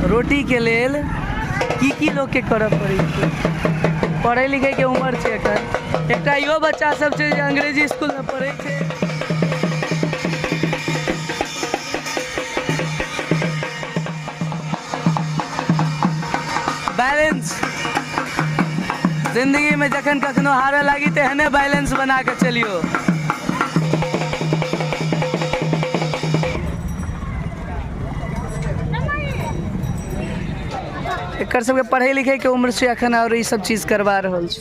रोटी के लेल की लोग के करऽ पड़ै छै। पढ़े लिखे के उम्र छै एखन। एकटा इहो बच्चा सब छै जे अंग्रेजी स्कूल में पढ़ै छै। बैलेंस जिंदगी में जखन कखनो हारे लागी तो एहने बैलेंस बना के चलियो। एकर सबके पढ़े लिखे के उम्र से अखन और ई सब चीज करवा रहल छै।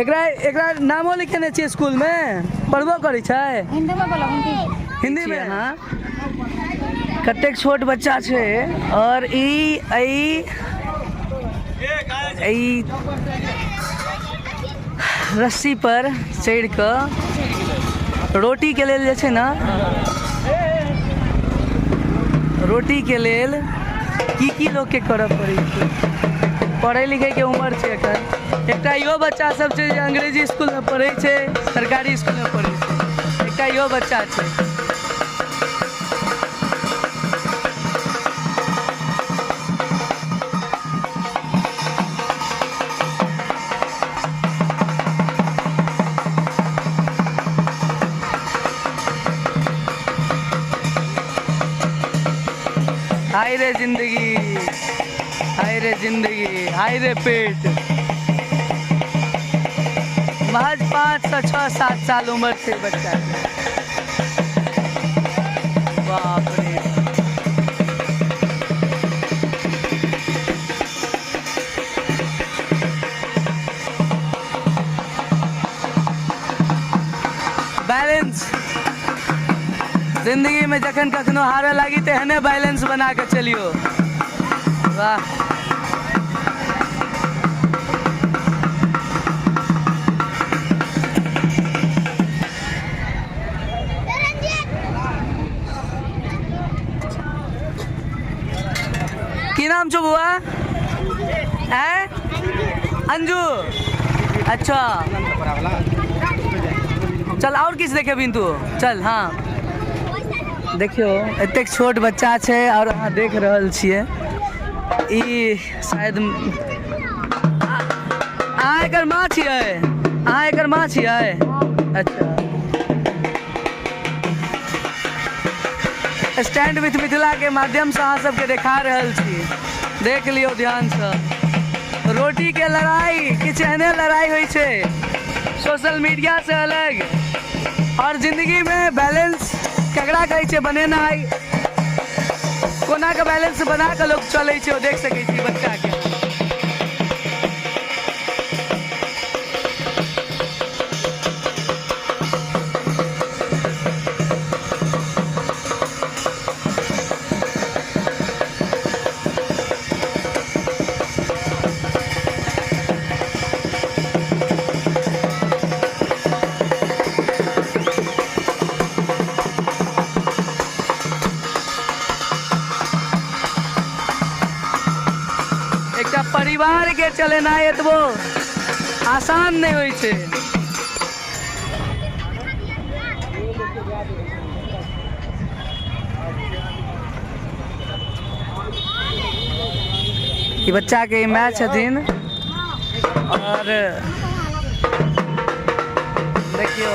एकरा नामो लिखेने छियै स्कूल में, पढ़बो करै छै हिंदी में। बोलो हिंदी में। हाँ, कतेक छोट बच्चा छै और ई रस्सी पर चढ़ के रोटी के लेल जे छै ना, रोटी के लेल की लोग के करऽ पड़ै छै। पढ़े लिखे के उम्र छै एखन। एकटा इहो बच्चा सब छै जे अंग्रेजी स्कूल में पढ़ै छै, सरकारी स्कूल में पढ़ै छै। एकटा इहो बच्चा छै। हाय रे जिंदगी, हाय रे जिंदगी, हाय रे पेट। महज 5 से 6 7 साल उम्र से बच्चा है। बाप रे। बैलेंस जिंदगी में जखन कखनो हारे लागी तो एहने बैलेंस बना के चलियो। वाह। की नाम छो बुआ? है अंजू। अच्छा चल और किस देखे बिन तू चल। हाँ देखियो एतेक छोट बच्चा छै और अहाँ देख रहल छियै। ई शायद अहाँ एकर माँ छियै? अहाँ एकर माँ छियै? अच्छा। स्टैंड विथ मिथिला के माध्यम से अहाँ सबके देखा रहल छी, देख लियो ध्यान से। रोटी के लड़ाई किछु एहने लड़ाई होइ छै सोशल मीडिया से अलग, और जिंदगी में बैलेंस केकरा कहै छै बनेनाइ, कोना के बैलेंस बना के लोग चलै छै, ओ देख सकै छी बच्चा के। एकटा परिवार के चलेनाइ एतबो आसान नहीं होइ छै। ई बच्चा के माय छथिन और देखियो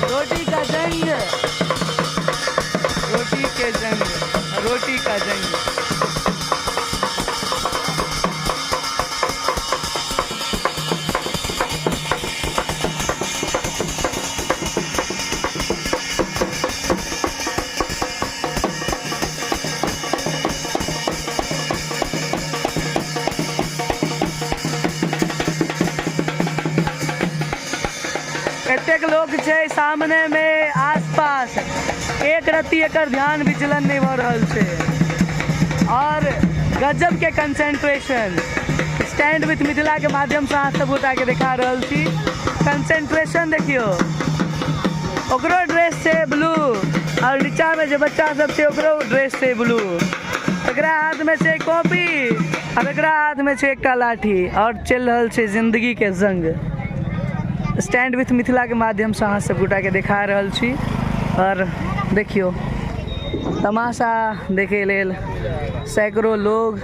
रोटी का जंग, रोटी के जंग, रोटी का जंग। कतेक लोग छै सामने में आसपास, एक रत्ती एकर ध्यान विचलन नहीं भ रहल छै और गजब के कंसंट्रेशन। स्टैंड विथ मिथिला के माध्यम से अहाँ सब के दिखा रहल छी। कंसंट्रेशन देखियो, ओकरो ड्रेस छै ब्लू और नीचा में जो बच्चा सब छै ओकरो ड्रेस छै ब्लू। एकरा हाथ में छै कॉपी और एकरा हाथ में छै एकटा लाठी और चल रहल छै जिंदगी के जंग। स्टैंड विथ मिथिला के माध्यम से अहाँ सब गोटा के दिखा रहल छी और देखियो तमाशा देखे लेल सैकड़ों लोग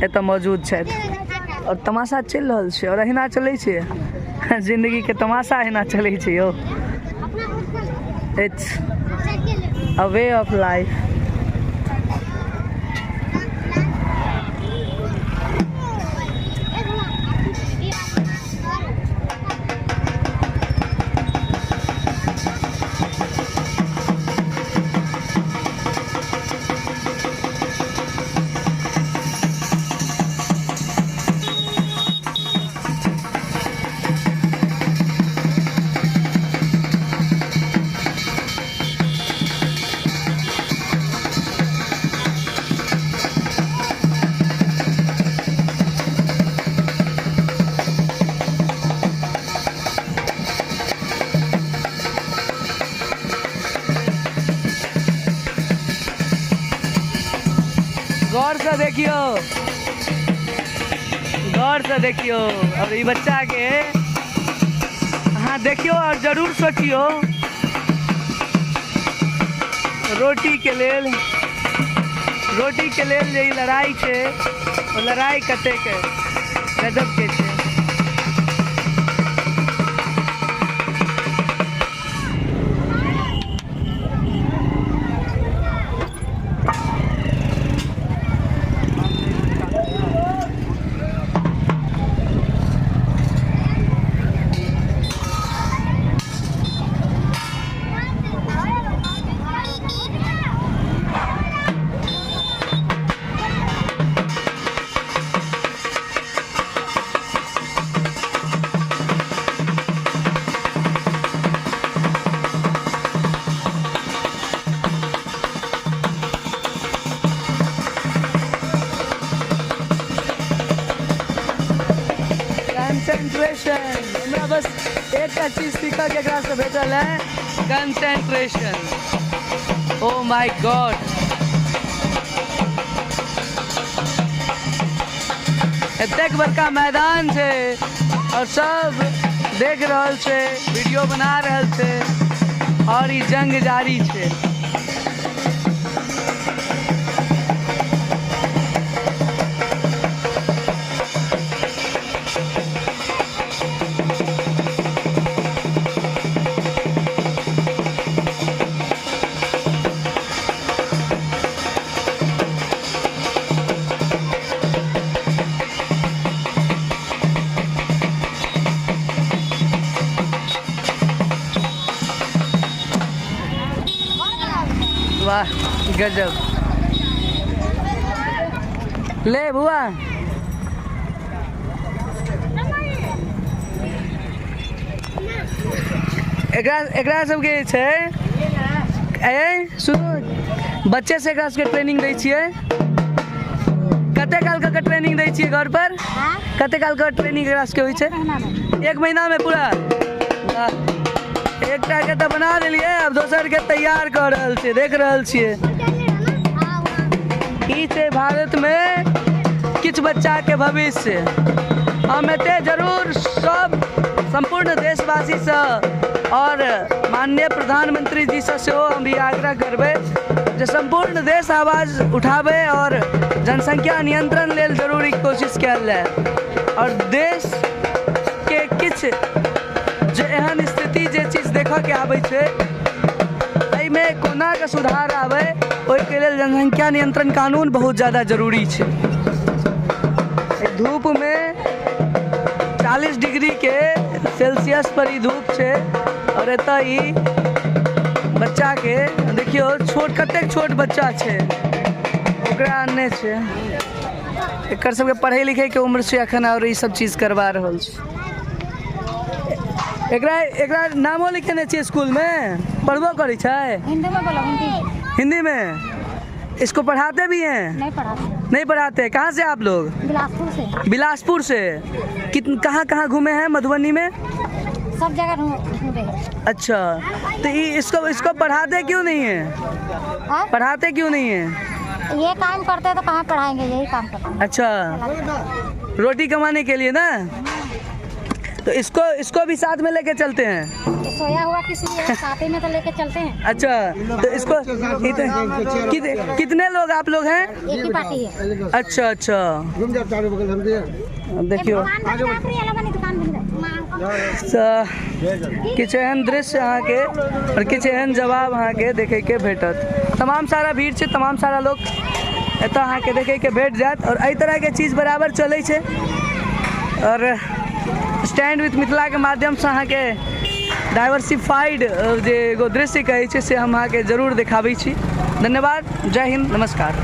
एतऽ मौजूद छथि और तमाशा चलि रहल छै और अहिना चलै छै जिंदगी के तमाशा अहिना चलै छै यौ। It's a way of life. गौर से देखियो, गौर से देखियो और ये बच्चा के हाँ देखियो और जरूर सोचियो रोटी के लेल जे लड़ाई छे वो लड़ाई कते के गजब के छे। कंसेंट्रेशन हमरा बस एक चीज सीखा के एकरा से भेटल है, कंसेंट्रेशन। ओ माय गॉड, एतेक बड़का मैदान छे और सब देख रहल छे, वीडियो बना रहल छे और ई जंग जारी छे। वाह गजब। ले बुआ एकरा सबके छै सुनो, बच्चे से एकरा सबके ट्रेनिंग दै छियै। कते काल का ट्रेनिंग दै छियै घर पर? कते काल का ट्रेनिंग एकरा सबके होइ छै? एक महीना में पूरा? एकटा के तो बना देलिए, अब दोसर के तैयार कर रहल छे, देख रहल छिए। ई छे भारत में किछ बच्चा के भविष्य। हम एते जरूर सब संपूर्ण देशवासी से और माननीय प्रधानमंत्री जी से हम भी आग्रह करबे जे संपूर्ण देश आवाज उठाबे और जनसंख्या नियंत्रण लेल जरूरी कोशिश कयल जाए और देश के किछ जे एहन स्थिति जे चीज देखा के आवे छे एहिमे कोना के सुधार आवे, ओहि के लेल जनसंख्या नियंत्रण कानून बहुत ज़्यादा जरूरी छे। धूप में 40 डिग्री के सेल्सियस पर ही धूप छे और एतऽ ही बच्चा के देखियो, छोट कतेक छोट बच्चा छे ओकरा आनने छे। एकर सबके पढ़े लिखे के उम्र छे अखन और ई सब चीज करवा रहल छे। एकरा नामो लिखेने छिए स्कूल में? पढ़बो करी छे? हिंदी में बोलो, हिंदी में? इसको पढ़ाते भी हैं? नहीं पढ़ाते। नहीं पढ़ाते। कहाँ से आप लोग? बिलासपुर से। बिलासपुर से कहाँ कहाँ घूमे हैं मधुबनी में? सब जगह घूमे हैं। अच्छा, तो इसको पढ़ाते क्यों नहीं है? पढ़ाते क्यों नहीं है? ये काम करते हैं तो कहाँ पढ़ाएंगे, यही काम करते हैं। अच्छा, रोटी कमाने के लिए ना? तो इसको भी साथ में लेके चलते हैं। ये सोया हुआ किसी साथ में तो लेके चलते हैं। अच्छा, तो इसको कितने लोग आप लोग हैं? एक ही पार्टी है। अच्छा अच्छा, देखियो किछु एहन दृश्य अहाँके और किछु एहन जवाब अहाँके देखैके भेटत। तमाम सारा भीड़ छै, तमाम सारा लोग एतऽ अहाँके देखैके भेट जायत और एहि तरहके चीज बराबर चलै छै। और स्टैंड विथ मिथिला के माध्यम से अहाँके डाइवर्सिफाइड जे एगो दृश्य कहै छै से हम अहाँके जरूर देखाबै छी। धन्यवाद, जय हिंद, नमस्कार।